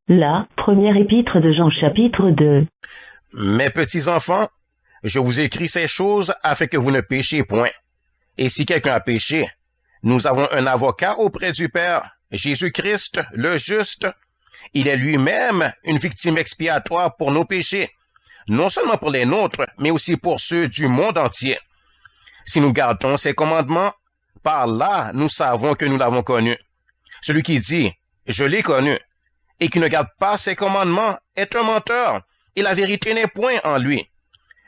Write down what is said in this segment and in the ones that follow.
La première épître de Jean chapitre 2. Mes petits enfants, je vous écris ces choses afin que vous ne péchiez point. Et si quelqu'un a péché, nous avons un avocat auprès du Père, Jésus-Christ, le juste. Il est lui-même une victime expiatoire pour nos péchés, non seulement pour les nôtres, mais aussi pour ceux du monde entier. Si nous gardons ses commandements, par là nous savons que nous l'avons connu. Celui qui dit « Je l'ai connu » et qui ne garde pas ses commandements est un menteur, et la vérité n'est point en lui.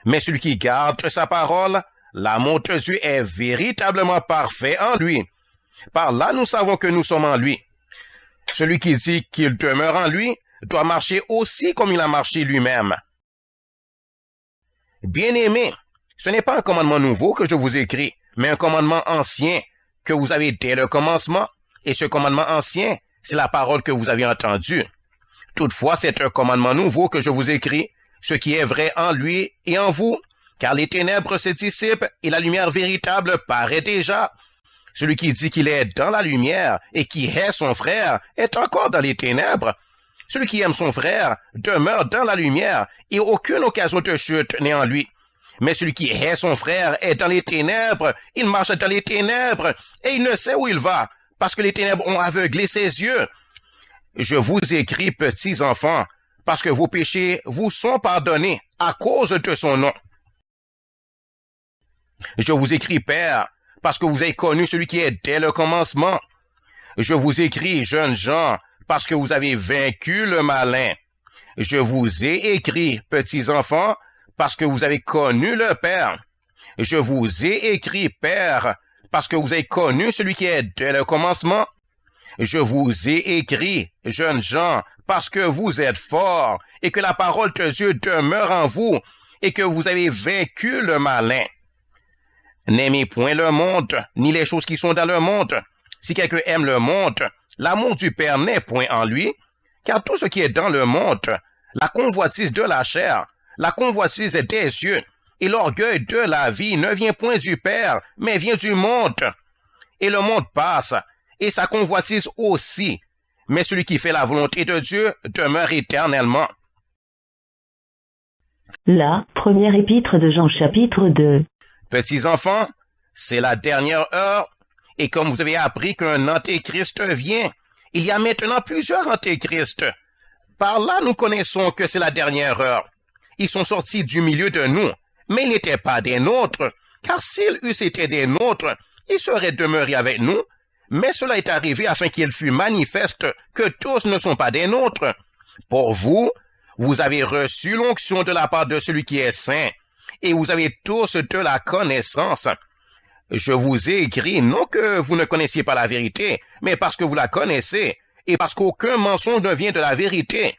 Mais celui qui garde sa parole, l'amour de Dieu est véritablement parfait en lui. Par là nous savons que nous sommes en lui. Celui qui dit qu'il demeure en lui doit marcher aussi comme il a marché lui-même. Bien-aimés, ce n'est pas un commandement nouveau que je vous écris, mais un commandement ancien que vous avez dès le commencement, et ce commandement ancien, c'est la parole que vous avez entendue. Toutefois, c'est un commandement nouveau que je vous écris, ce qui est vrai en lui et en vous, car les ténèbres se dissipent et la lumière véritable paraît déjà. Celui qui dit qu'il est dans la lumière et qui hait son frère est encore dans les ténèbres. Celui qui aime son frère demeure dans la lumière et aucune occasion de chute n'est en lui. Mais celui qui hait son frère est dans les ténèbres, il marche dans les ténèbres et il ne sait où il va, parce que les ténèbres ont aveuglé ses yeux. Je vous écris, petits enfants, parce que vos péchés vous sont pardonnés à cause de son nom. Je vous écris, Père, parce que vous avez connu celui qui est dès le commencement. Je vous écris, jeunes gens, parce que vous avez vaincu le malin. Je vous ai écrit, petits enfants, parce que vous avez connu le Père. Je vous ai écrit, Père, parce que vous avez connu celui qui est dès le commencement. Je vous ai écrit, jeunes gens, parce que vous êtes forts, et que la parole de Dieu demeure en vous, et que vous avez vaincu le malin. N'aimez point le monde, ni les choses qui sont dans le monde. Si quelqu'un aime le monde, l'amour du Père n'est point en lui, car tout ce qui est dans le monde, la convoitise de la chair, la convoitise des yeux, et l'orgueil de la vie ne vient point du Père, mais vient du monde. Et le monde passe, et sa convoitise aussi, mais celui qui fait la volonté de Dieu demeure éternellement. La première épître de Jean chapitre 2. Petits enfants, c'est la dernière heure, et comme vous avez appris qu'un antéchrist vient, il y a maintenant plusieurs antéchrists. Par là, nous connaissons que c'est la dernière heure. Ils sont sortis du milieu de nous, mais ils n'étaient pas des nôtres, car s'ils eussent été des nôtres, ils seraient demeurés avec nous, mais cela est arrivé afin qu'il fût manifeste que tous ne sont pas des nôtres. Pour vous, vous avez reçu l'onction de la part de celui qui est saint, et vous avez tous de la connaissance. Je vous ai écrit non que vous ne connaissiez pas la vérité, mais parce que vous la connaissez, et parce qu'aucun mensonge ne vient de la vérité.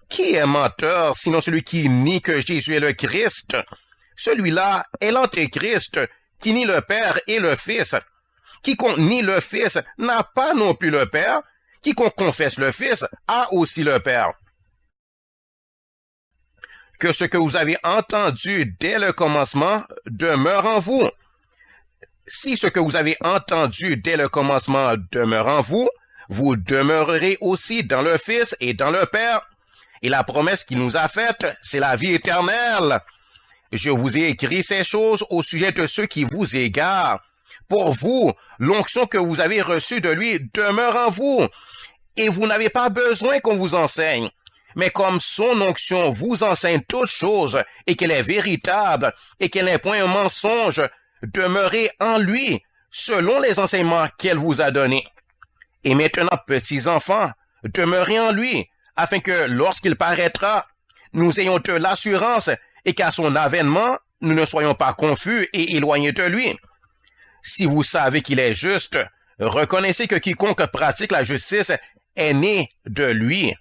Qui est menteur, sinon celui qui nie que Jésus est le Christ? Celui-là est l'antéchrist, qui nie le Père et le Fils. Quiconque nie le Fils n'a pas non plus le Père. Quiconque confesse le Fils a aussi le Père. Que ce que vous avez entendu dès le commencement demeure en vous. Si ce que vous avez entendu dès le commencement demeure en vous, vous demeurerez aussi dans le Fils et dans le Père. Et la promesse qu'il nous a faite, c'est la vie éternelle. Je vous ai écrit ces choses au sujet de ceux qui vous égarent. Pour vous, l'onction que vous avez reçue de lui demeure en vous, et vous n'avez pas besoin qu'on vous enseigne. Mais comme son onction vous enseigne toutes choses, et qu'elle est véritable, et qu'elle n'est point un mensonge, demeurez en lui, selon les enseignements qu'elle vous a donnés. Et maintenant, petits enfants, demeurez en lui, afin que, lorsqu'il paraîtra, nous ayons de l'assurance, et qu'à son avènement, nous ne soyons pas confus et éloignés de lui. Si vous savez qu'il est juste, reconnaissez que quiconque pratique la justice est né de lui.